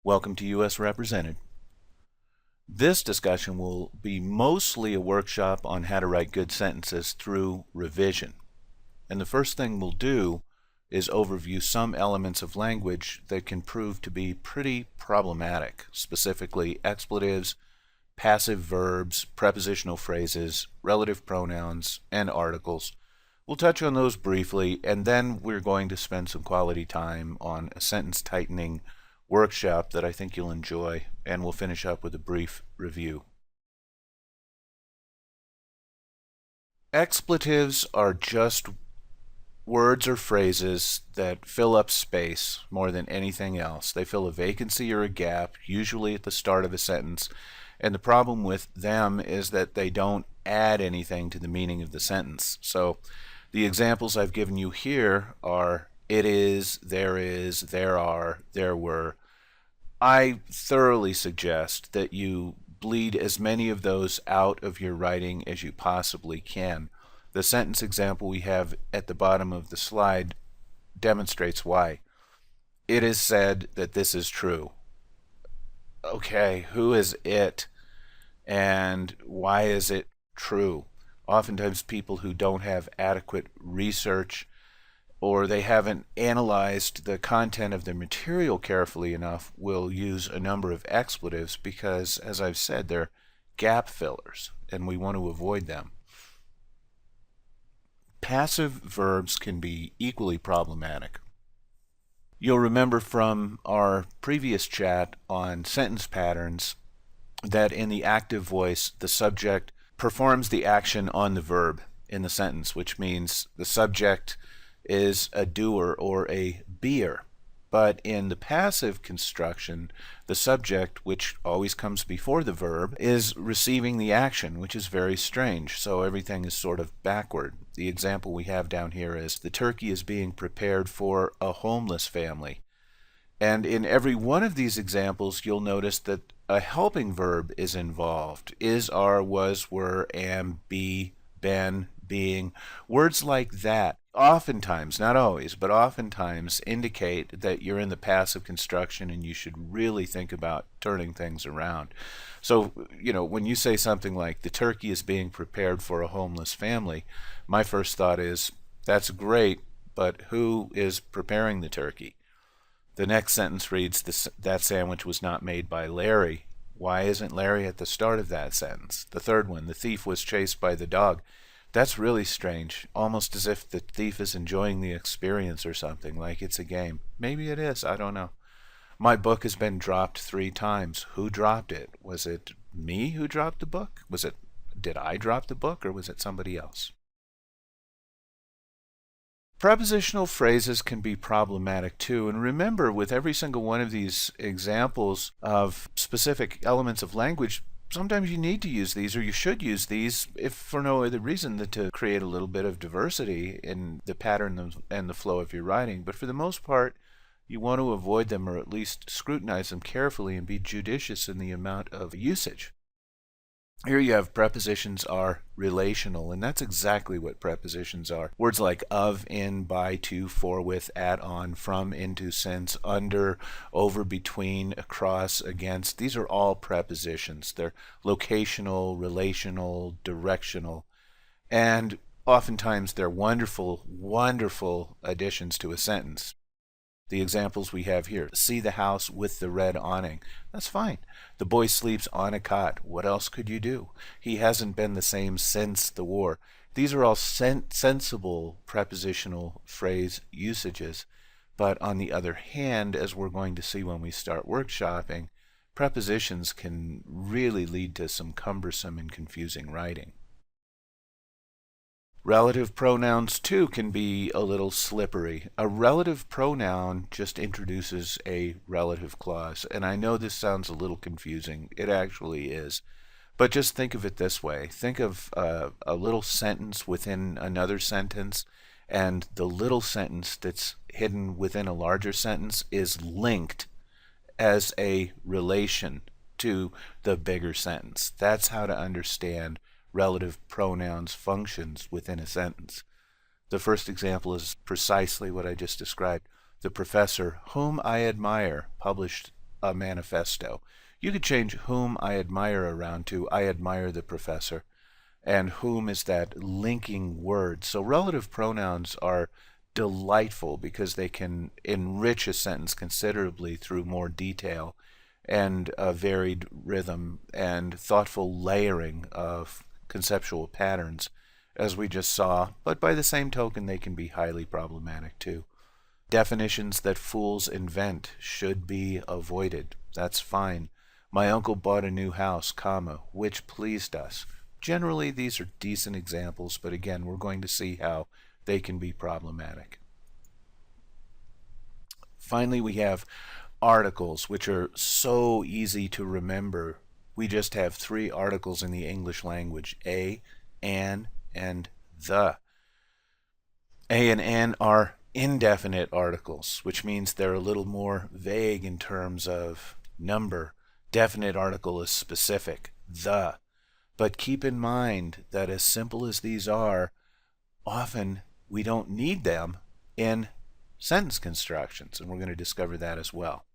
Welcome to U.S. Represented. This discussion will be mostly a workshop on how to write good sentences through revision. And the first thing we'll do is overview some elements of language that can prove to be pretty problematic, specifically expletives, passive verbs, prepositional phrases, relative pronouns, and articles. We'll touch on those briefly, and then we're going to spend some quality time on a sentence tightening workshop that I think you'll enjoy, and we'll finish up with a brief review. Expletives are just words or phrases that fill up space more than anything else. They fill a vacancy or a gap, usually at the start of a sentence, and the problem with them is that they don't add anything to the meaning of the sentence. So the examples I've given you here are it is, there are, there were. I thoroughly suggest that you bleed as many of those out of your writing as you possibly can. The sentence example we have at the bottom of the slide demonstrates why. It is said that this is true. Okay, who is it? And why is it true? Oftentimes people who don't have adequate research or they haven't analyzed the content of their material carefully enough will use a number of expletives because, as I've said, they're gap fillers and we want to avoid them. Passive verbs can be equally problematic. You'll remember from our previous chat on sentence patterns that in the active voice the subject performs the action on the verb in the sentence, which means the subject is a doer or a beer. But in the passive construction, the subject, which always comes before the verb, is receiving the action, which is very strange. So everything is sort of backward. The example we have down here is the turkey is being prepared for a homeless family. And in every one of these examples, you'll notice that a helping verb is involved. Is, are, was, were, am, be, been, being. Words like that oftentimes, not always, but oftentimes indicate that you're in the passive construction and you should really think about turning things around. So, when you say something like the turkey is being prepared for a homeless family, my first thought is that's great, but who is preparing the turkey? The next sentence reads, that sandwich was not made by Larry. Why isn't Larry at the start of that sentence? The third one, the thief was chased by the dog. That's really strange, almost as if the thief is enjoying the experience or something, like it's a game. Maybe it is, I don't know. My book has been dropped 3 times. Who dropped it? Was it me who dropped the book? Did I drop the book, or was it somebody else? Prepositional phrases can be problematic too, and remember, with every single one of these examples of specific elements of language, sometimes you need to use these, or you should use these, if for no other reason than to create a little bit of diversity in the pattern and the flow of your writing. But for the most part, you want to avoid them, or at least scrutinize them carefully and be judicious in the amount of usage. Here you have prepositions are relational, and that's exactly what prepositions are. Words like of, in, by, to, for, with, at, on, from, into, since, under, over, between, across, against. These are all prepositions. They're locational, relational, directional, and oftentimes they're wonderful, wonderful additions to a sentence. The examples we have here, see the house with the red awning. That's fine. The boy sleeps on a cot. What else could you do? He hasn't been the same since the war. These are all sensible prepositional phrase usages. But on the other hand, as we're going to see when we start workshopping, prepositions can really lead to some cumbersome and confusing writing. Relative pronouns, too, can be a little slippery. A relative pronoun just introduces a relative clause, and I know this sounds a little confusing. It actually is. But just think of it this way. Think of a little sentence within another sentence, and the little sentence that's hidden within a larger sentence is linked as a relation to the bigger sentence. That's how to understand relative pronouns functions within a sentence. The first example is precisely what I just described. The professor, whom I admire, published a manifesto. You could change whom I admire around to I admire the professor. And whom is that linking word. So relative pronouns are delightful because they can enrich a sentence considerably through more detail and a varied rhythm and thoughtful layering of conceptual patterns, as we just saw, but by the same token they can be highly problematic too. Definitions that fools invent should be avoided. That's fine. My uncle bought a new house, comma, which pleased us. Generally, these are decent examples, but again, we're going to see how they can be problematic. Finally, we have articles, which are so easy to remember. We just have 3 articles in the English language, a, an, and the. A and an are indefinite articles, which means they're a little more vague in terms of number. Definite article is specific, the. But keep in mind that as simple as these are, often we don't need them in sentence constructions, and we're going to discover that as well.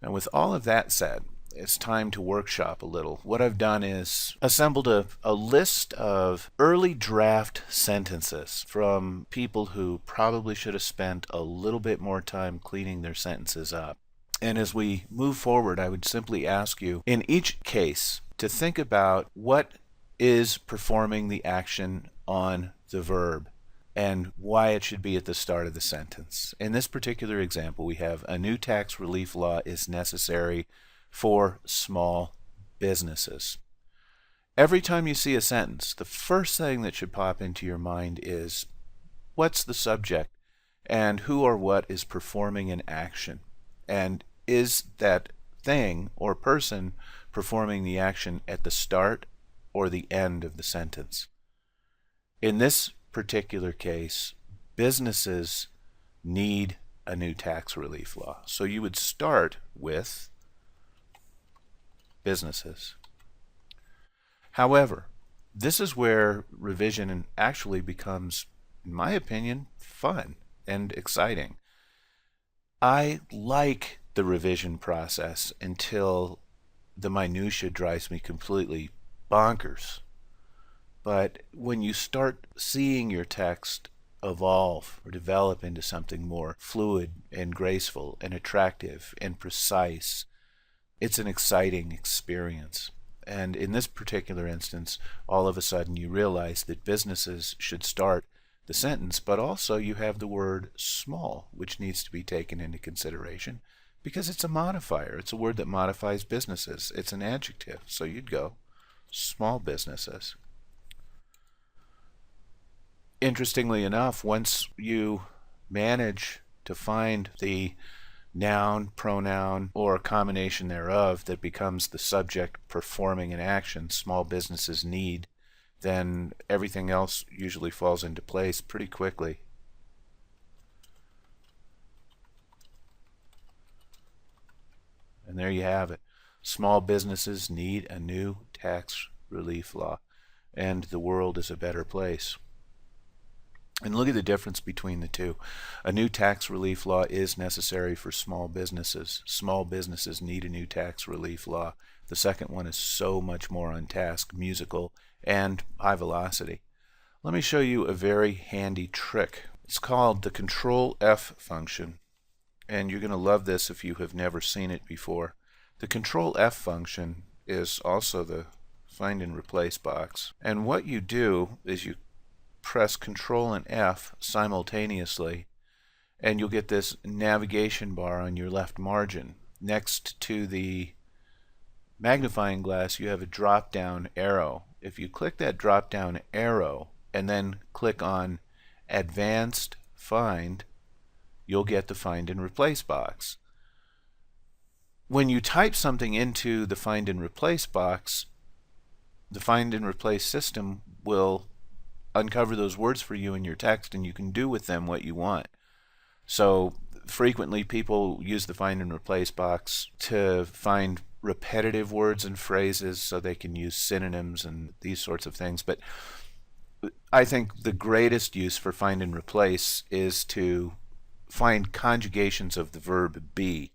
Now, with all of that said, it's time to workshop a little. What I've done is assembled a list of early draft sentences from people who probably should have spent a little bit more time cleaning their sentences up. And as we move forward, I would simply ask you, in each case, to think about what is performing the action on the verb and why it should be at the start of the sentence. In this particular example, we have a new tax relief law is necessary for small businesses. Every time you see a sentence, the first thing that should pop into your mind is what's the subject and who or what is performing an action, and is that thing or person performing the action at the start or the end of the sentence. In this particular case, businesses need a new tax relief law. So you would start with businesses. However, this is where revision actually becomes, in my opinion, fun and exciting. I like the revision process until the minutia drives me completely bonkers. But when you start seeing your text evolve or develop into something more fluid and graceful and attractive and precise, it's an exciting experience. And in this particular instance, all of a sudden you realize that businesses should start the sentence, but also you have the word small, which needs to be taken into consideration because it's a modifier. It's a word that modifies businesses. It's an adjective. So you'd go small businesses. Interestingly enough, once you manage to find the noun, pronoun, or a combination thereof that becomes the subject performing an action small businesses need, then everything else usually falls into place pretty quickly. And there you have it. Small businesses need a new tax relief law, and the world is a better place. And look at the difference between the two. A new tax relief law is necessary for small businesses. Small businesses need a new tax relief law. The second one is so much more on task, musical, and high velocity. Let me show you a very handy trick. It's called the Control F function, and you're going to love this if you have never seen it before. The Control F function is also the find and replace box, and what you do is you press Control and F simultaneously, and you'll get this navigation bar on your left margin. Next to the magnifying glass, you have a drop-down arrow. If you click that drop-down arrow and then click on Advanced Find, you'll get the Find and Replace box. When you type something into the Find and Replace box, the Find and Replace system will uncover those words for you in your text, and you can do with them what you want. So frequently people use the Find and Replace box to find repetitive words and phrases so they can use synonyms and these sorts of things. But I think the greatest use for Find and Replace is to find conjugations of the verb be.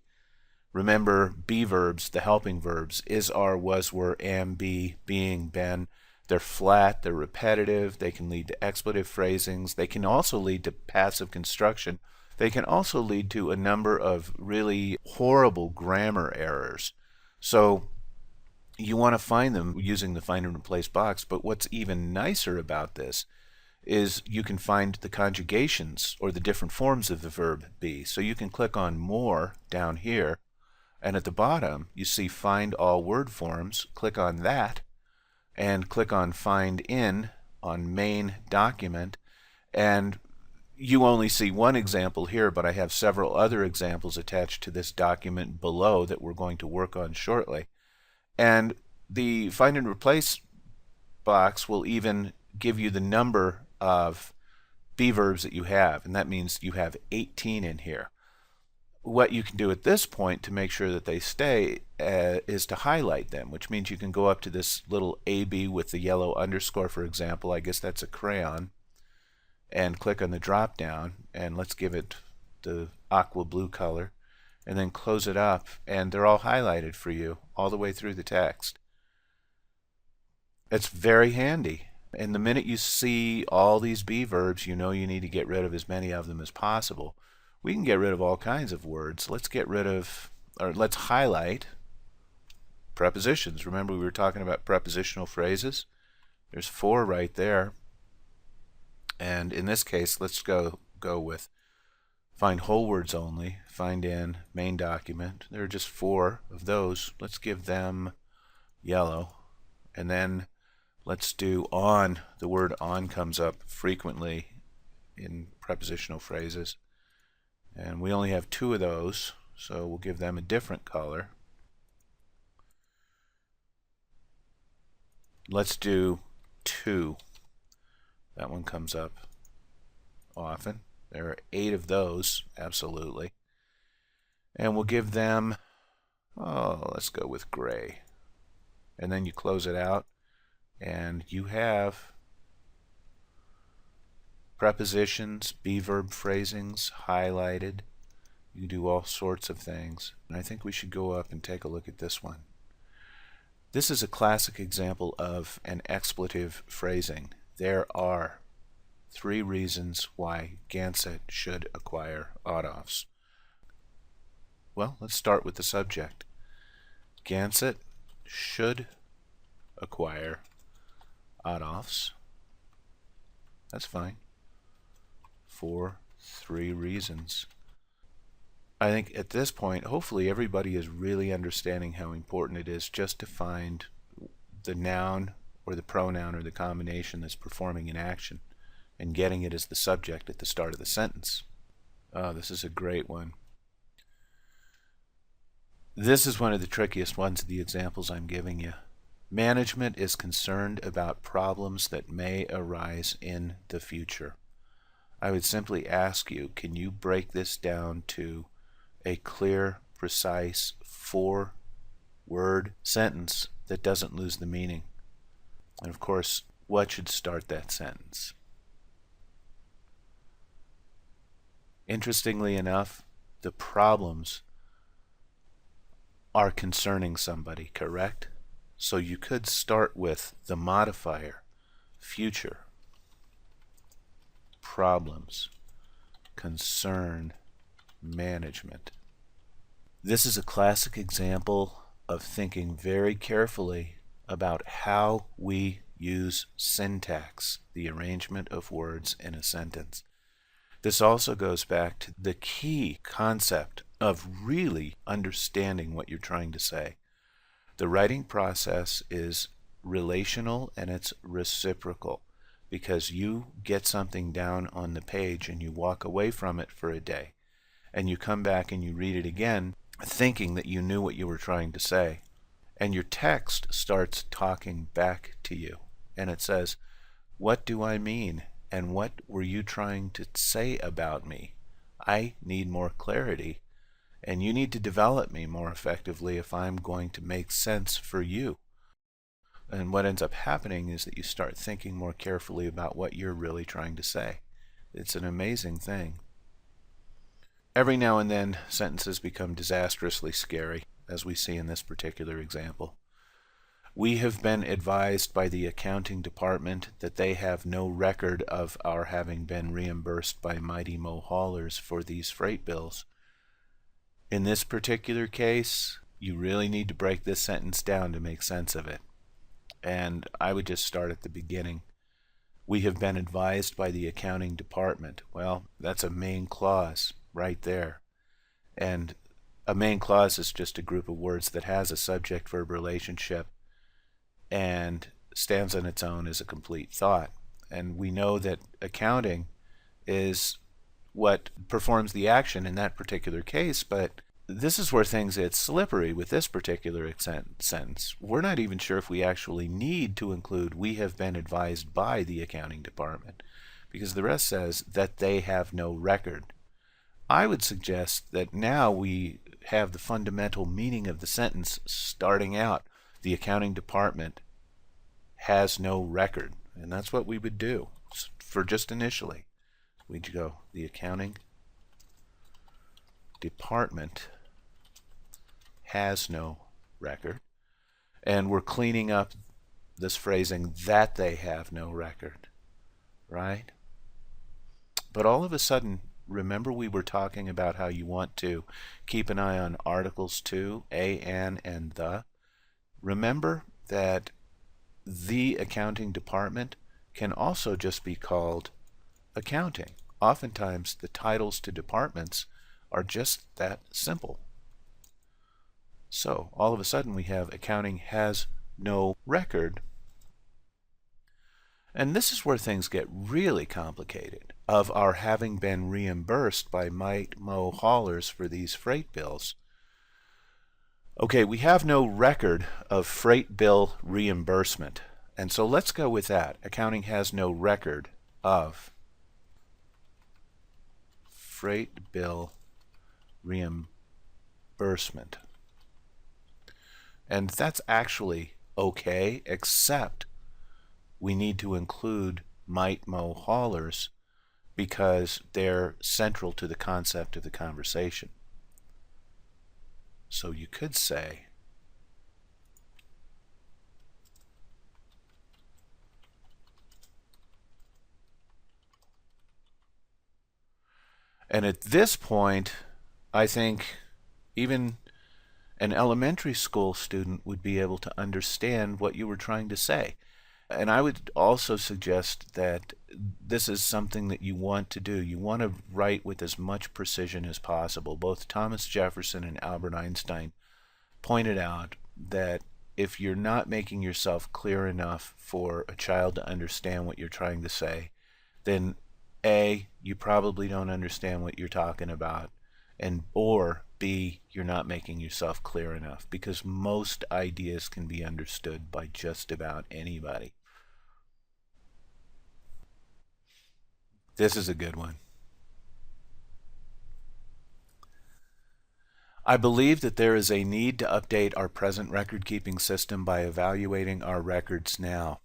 Remember, be verbs, the helping verbs, is, are, was, were, am, be, being, been. They're flat, they're repetitive, they can lead to expletive phrasings, they can also lead to passive construction. They can also lead to a number of really horrible grammar errors. So you want to find them using the find and replace box, but what's even nicer about this is you can find the conjugations or the different forms of the verb be. So you can click on more down here, and at the bottom you see find all word forms. Click on that and click on find in on main document, and you only see one example here, but I have several other examples attached to this document below that we're going to work on shortly. And the find and replace box will even give you the number of be verbs that you have, and that means you have 18 in here. What you can do at this point to make sure that they stay is to highlight them, which means you can go up to this little AB with the yellow underscore, for example. I guess that's a crayon, and click on the drop down, and let's give it the aqua blue color, and then close it up, and they're all highlighted for you all the way through the text. It's very handy. And the minute you see all these be verbs, you know you need to get rid of as many of them as possible. We can get rid of all kinds of words. Let's get rid of, or let's highlight prepositions. Remember, we were talking about prepositional phrases? There's 4 right there. And in this case, let's go with find whole words only, find in, main document. There are just 4 of those. Let's give them yellow. And then let's do on. The word on comes up frequently in prepositional phrases. And we only have 2 of those, so we'll give them a different color. Let's do to. That one comes up often. There are 8 of those, absolutely. And we'll give them, let's go with gray. And then you close it out, and you have prepositions, be verb phrasings highlighted. You do all sorts of things. And I think we should go up and take a look at this one. This is a classic example of an expletive phrasing. There are 3 reasons why Gansett should acquire Oddoffs. Well, let's start with the subject. Gansett should acquire Oddoffs. That's fine. For 3 reasons. I think at this point, hopefully everybody is really understanding how important it is just to find the noun or the pronoun or the combination that's performing an action and getting it as the subject at the start of the sentence. This is a great one. This is one of the trickiest ones of the examples I'm giving you. Management is concerned about problems that may arise in the future. I would simply ask you, can you break this down to a clear, precise, 4-word sentence that doesn't lose the meaning? And of course, what should start that sentence? Interestingly enough, the problems are concerning somebody, correct? So you could start with the modifier, future, problems, concern, management. This is a classic example of thinking very carefully about how we use syntax, the arrangement of words in a sentence. This also goes back to the key concept of really understanding what you're trying to say. The writing process is relational and it's reciprocal, because you get something down on the page and you walk away from it for a day, and you come back and you read it again thinking that you knew what you were trying to say, and your text starts talking back to you, and it says, what do I mean, and what were you trying to say about me? I need more clarity, and you need to develop me more effectively if I'm going to make sense for you. And what ends up happening is that you start thinking more carefully about what you're really trying to say. It's an amazing thing. Every now and then, sentences become disastrously scary, as we see in this particular example. We have been advised by the accounting department that they have no record of our having been reimbursed by Mighty Mo haulers for these freight bills. In this particular case, you really need to break this sentence down to make sense of it. And I would just start at the beginning. We have been advised by the accounting department. Well, that's a main clause right there. And a main clause is just a group of words that has a subject-verb relationship and stands on its own as a complete thought. And we know that accounting is what performs the action in that particular case, but this is where things get slippery with this particular sentence. We're not even sure if we actually need to include "we have been advised by the accounting department," because the rest says that they have no record. I would suggest that now we have the fundamental meaning of the sentence starting out. The accounting department has no record, and that's what we would do for just initially. We'd go, the accounting department has no record, and we're cleaning up this phrasing that they have no record, right? But all of a sudden, remember we were talking about how you want to keep an eye on articles too, a, an, and the. Remember that the accounting department can also just be called accounting. Oftentimes the titles to departments are just that simple. So all of a sudden we have accounting has no record. And this is where things get really complicated, of our having been reimbursed by Might Mo haulers for these freight bills. Okay, we have no record of freight bill reimbursement. And so let's go with that. Accounting has no record of freight bill reimbursement. And that's actually okay, except we need to include Might Mo haulers because they're central to the concept of the conversation. So you could say, and at this point, I think even an elementary school student would be able to understand what you were trying to say. And I would also suggest that this is something that you want to do. You want to write with as much precision as possible. Both Thomas Jefferson and Albert Einstein pointed out that if you're not making yourself clear enough for a child to understand what you're trying to say, then A, you probably don't understand what you're talking about, or B, you're not making yourself clear enough, because most ideas can be understood by just about anybody. This is a good one. I believe that there is a need to update our present record-keeping system by evaluating our records now.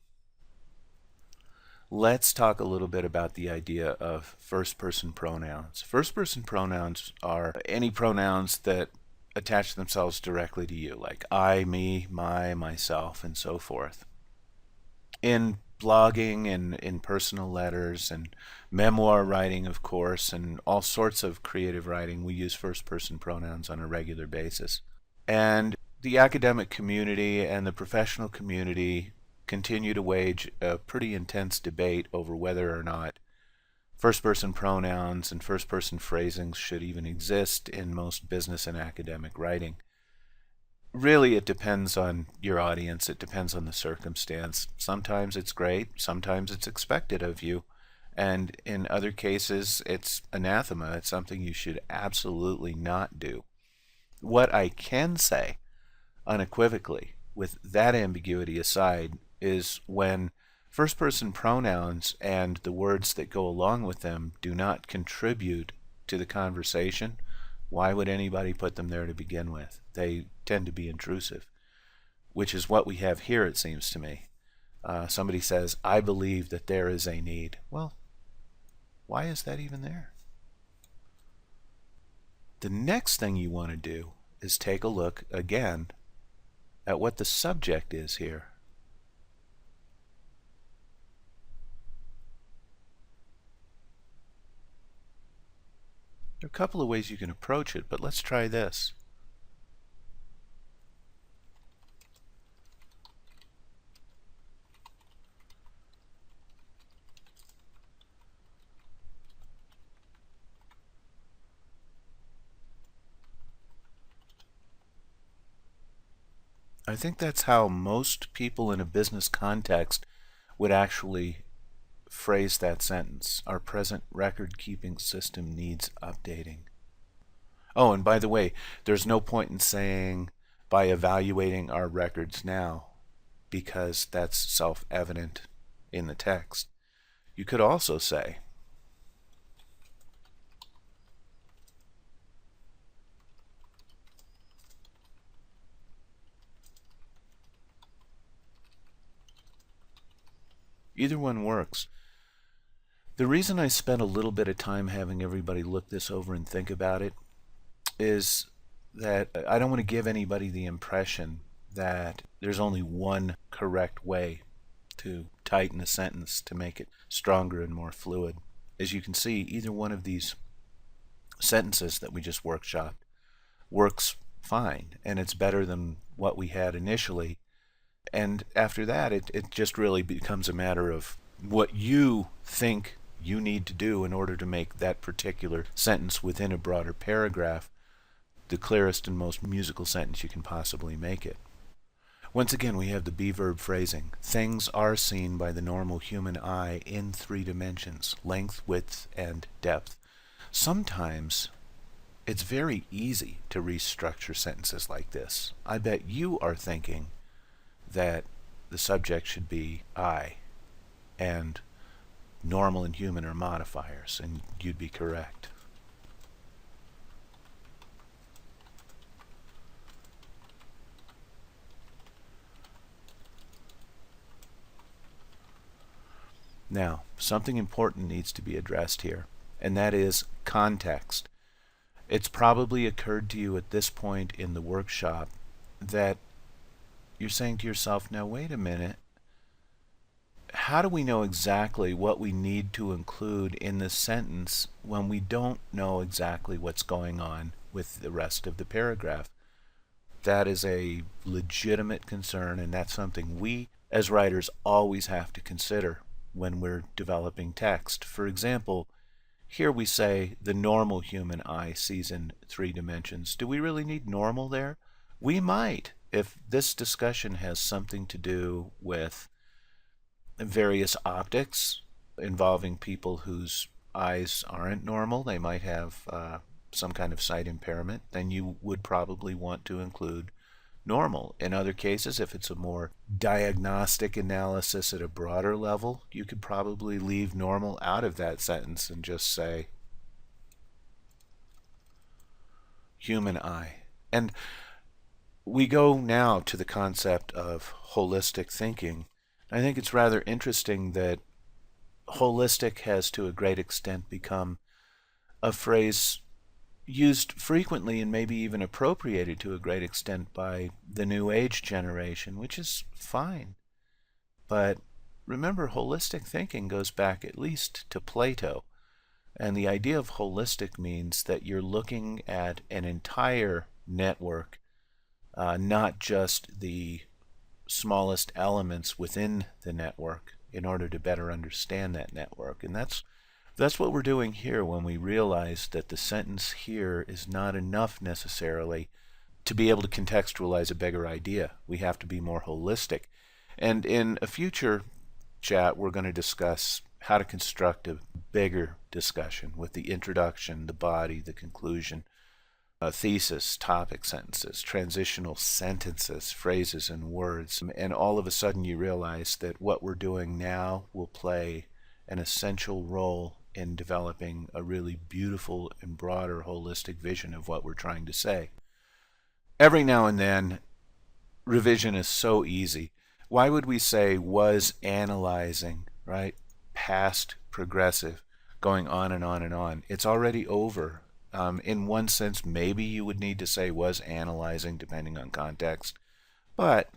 Let's talk a little bit about the idea of first-person pronouns. First-person pronouns are any pronouns that attach themselves directly to you, like I, me, my, myself, and so forth. In blogging and in personal letters and memoir writing, of course, and all sorts of creative writing, we use first-person pronouns on a regular basis. And the academic community and the professional community continue to wage a pretty intense debate over whether or not first-person pronouns and first-person phrasings should even exist in most business and academic writing. Really, it depends on your audience. It depends on the circumstance. Sometimes it's great. Sometimes it's expected of you. And in other cases, it's anathema. It's something you should absolutely not do. What I can say unequivocally, with that ambiguity aside, is when first-person pronouns and the words that go along with them do not contribute to the conversation, why would anybody put them there to begin with? They tend to be intrusive, which is what we have here, it seems to me. Somebody says, I believe that there is a need. Well, why is that even there? The next thing you want to do is take a look again at what the subject is here. There are a couple of ways you can approach it, but let's try this. I think that's how most people in a business context would actually phrase that sentence. Our present record-keeping system needs updating. Oh, and by the way, there's no point in saying by evaluating our records now, because that's self-evident in the text. You could also say, either one works. The reason I spent a little bit of time having everybody look this over and think about it is that I don't want to give anybody the impression that there's only one correct way to tighten a sentence to make it stronger and more fluid. As you can see, either one of these sentences that we just workshopped works fine, and it's better than what we had initially. And after that, it just really becomes a matter of what you think you need to do in order to make that particular sentence within a broader paragraph the clearest and most musical sentence you can possibly make it. Once again, we have the be verb phrasing. Things are seen by the normal human eye in 3 dimensions, length, width, and depth. Sometimes it's very easy to restructure sentences like this. I bet you are thinking that the subject should be I, and normal and human are modifiers, and you'd be correct. Now, something important needs to be addressed here, and that is context. It's probably occurred to you at this point in the workshop that you're saying to yourself, now wait a minute, how do we know exactly what we need to include in this sentence when we don't know exactly what's going on with the rest of the paragraph? That is a legitimate concern, and that's something we as writers always have to consider when we're developing text. For example, here we say the normal human eye sees in 3 dimensions. Do we really need normal there? We might, if this discussion has something to do with various optics involving people whose eyes aren't normal. They might have some kind of sight impairment. Then you would probably want to include normal. In other cases, if it's a more diagnostic analysis at a broader level, you could probably leave normal out of that sentence and just say human eye. And we go now to the concept of holistic thinking. I think it's rather interesting that holistic has to a great extent become a phrase used frequently and maybe even appropriated to a great extent by the New Age generation, which is fine. But remember, holistic thinking goes back at least to Plato. And the idea of holistic means that you're looking at an entire network, not just the smallest elements within the network, in order to better understand that network. And that's what we're doing here when we realize that the sentence here is not enough necessarily to be able to contextualize a bigger idea. We have to be more holistic. And in a future chat, we're going to discuss how to construct a bigger discussion with the introduction, the body, the conclusion, thesis, topic sentences, transitional sentences, phrases, and words. And all of a sudden you realize that what we're doing now will play an essential role in developing a really beautiful and broader holistic vision of what we're trying to say. Every now and then, revision is so easy. Why would we say was analyzing, right? Past progressive, going on and on and on. It's already over. In one sense, maybe you would need to say was analyzing, depending on context, but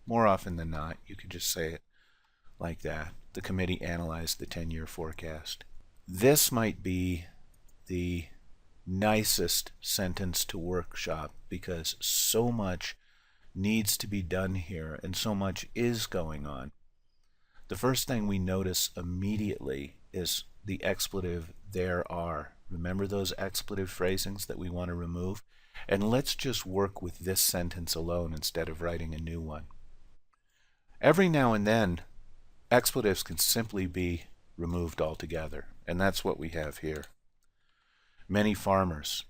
more often than not, you could just say it like that. The committee analyzed the 10-year forecast. This might be the nicest sentence to workshop because so much needs to be done here and so much is going on. The first thing we notice immediately is the expletive there are. Remember those expletive phrasings that we want to remove? And let's just work with this sentence alone instead of writing a new one. Every now and then, expletives can simply be removed altogether, and that's what we have here. Many farmers.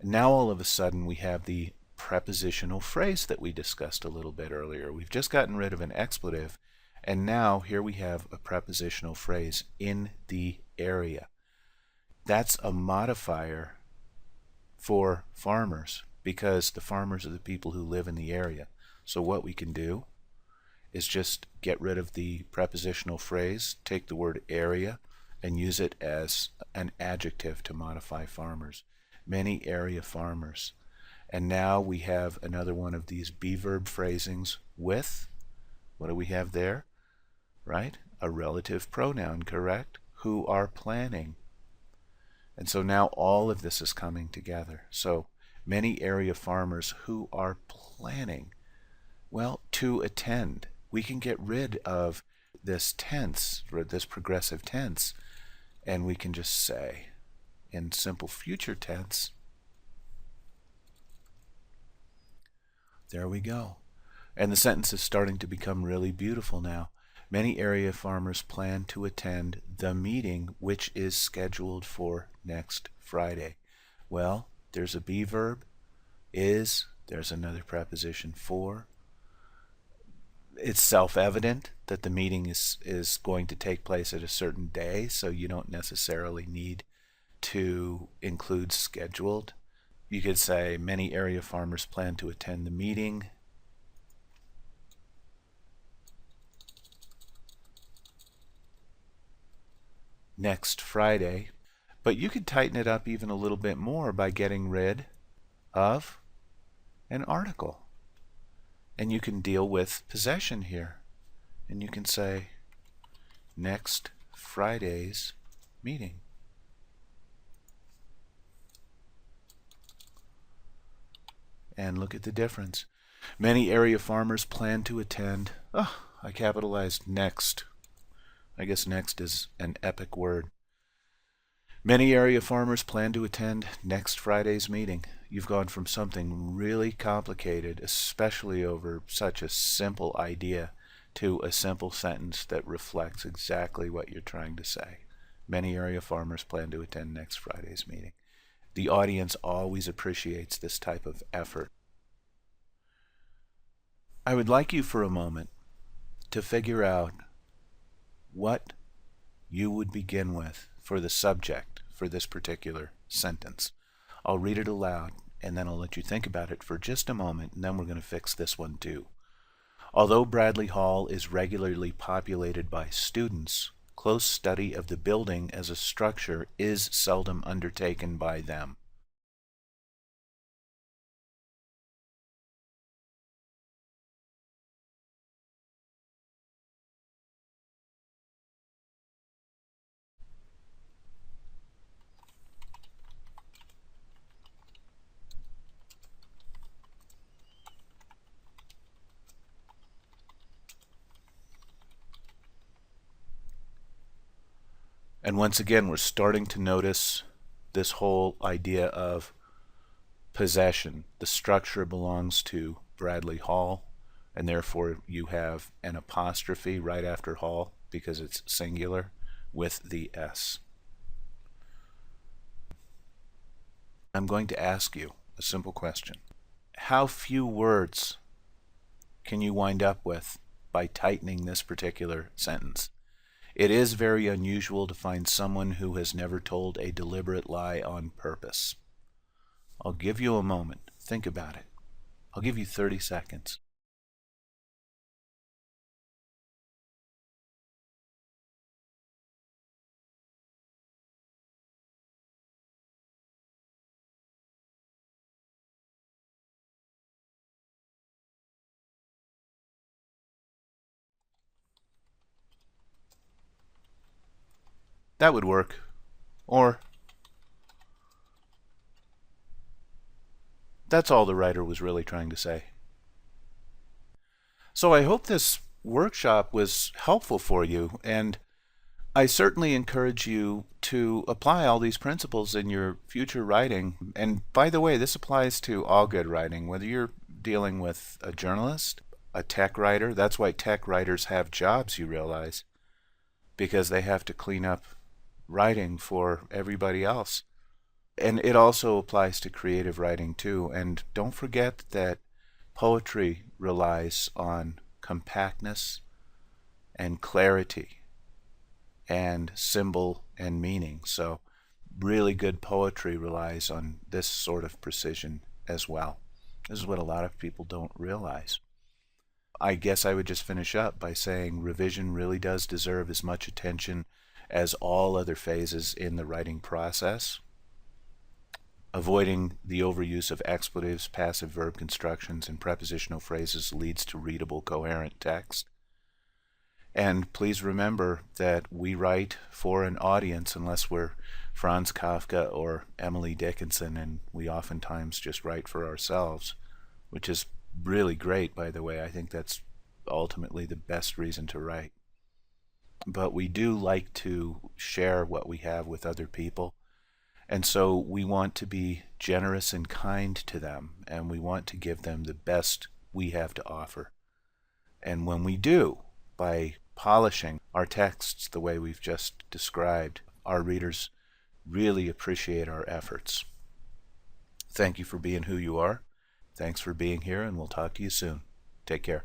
Now all of a sudden we have the prepositional phrase that we discussed a little bit earlier. We've just gotten rid of an expletive, and now here we have a prepositional phrase, in the area. That's a modifier for farmers because the farmers are the people who live in the area. So what we can do is just get rid of the prepositional phrase, take the word area, and use it as an adjective to modify farmers. Many area farmers. And now we have another one of these be verb phrasings with, what do we have there? Right? A relative pronoun, correct? Who are planning. And so now all of this is coming together. So many area farmers who are planning. Well, to attend. We can get rid of this tense, or this progressive tense, and we can just say in simple future tense, there we go. And the sentence is starting to become really beautiful now. Many area farmers plan to attend the meeting which is scheduled for next Friday. Well, there's a be verb, is, there's another preposition for. It's self-evident that the meeting is going to take place at a certain day, so you don't necessarily need to include scheduled. You could say many area farmers plan to attend the meeting next Friday, but you could tighten it up even a little bit more by getting rid of an article. And you can deal with possession here. And you can say next Friday's meeting. And look at the difference. Many area farmers plan to attend. Oh, I capitalized next. I guess next is an epic word. Many area farmers plan to attend next Friday's meeting. You've gone from something really complicated, especially over such a simple idea, to a simple sentence that reflects exactly what you're trying to say. Many area farmers plan to attend next Friday's meeting. The audience always appreciates this type of effort. I would like you for a moment to figure out what you would begin with for the subject for this particular sentence. I'll read it aloud and then I'll let you think about it for just a moment, and then we're going to fix this one too. Although Bradley Hall is regularly populated by students, close study of the building as a structure is seldom undertaken by them. And once again, we're starting to notice this whole idea of possession. The structure belongs to Bradley Hall, and therefore you have an apostrophe right after Hall because it's singular with the S. I'm going to ask you a simple question. How few words can you wind up with by tightening this particular sentence? It is very unusual to find someone who has never told a deliberate lie on purpose. I'll give you a moment. Think about it. I'll give you 30 seconds. That would work. Or, that's all the writer was really trying to say. So I hope this workshop was helpful for you, and I certainly encourage you to apply all these principles in your future writing. And by the way, this applies to all good writing, whether you're dealing with a journalist, a tech writer. That's why tech writers have jobs, you realize, because they have to clean up writing for everybody else. And it also applies to creative writing too. And don't forget that poetry relies on compactness and clarity and symbol and meaning. So really good poetry relies on this sort of precision as well. This is what a lot of people don't realize. I guess I would just finish up by saying revision really does deserve as much attention as all other phases in the writing process. Avoiding the overuse of expletives, passive verb constructions, and prepositional phrases leads to readable, coherent text. And please remember that we write for an audience unless we're Franz Kafka or Emily Dickinson, and we oftentimes just write for ourselves, which is really great, by the way. I think that's ultimately the best reason to write. But we do like to share what we have with other people, and so we want to be generous and kind to them, and we want to give them the best we have to offer. And when we do, by polishing our texts the way we've just described, our readers really appreciate our efforts. Thank you for being who you are. Thanks for being here, and we'll talk to you soon. Take care.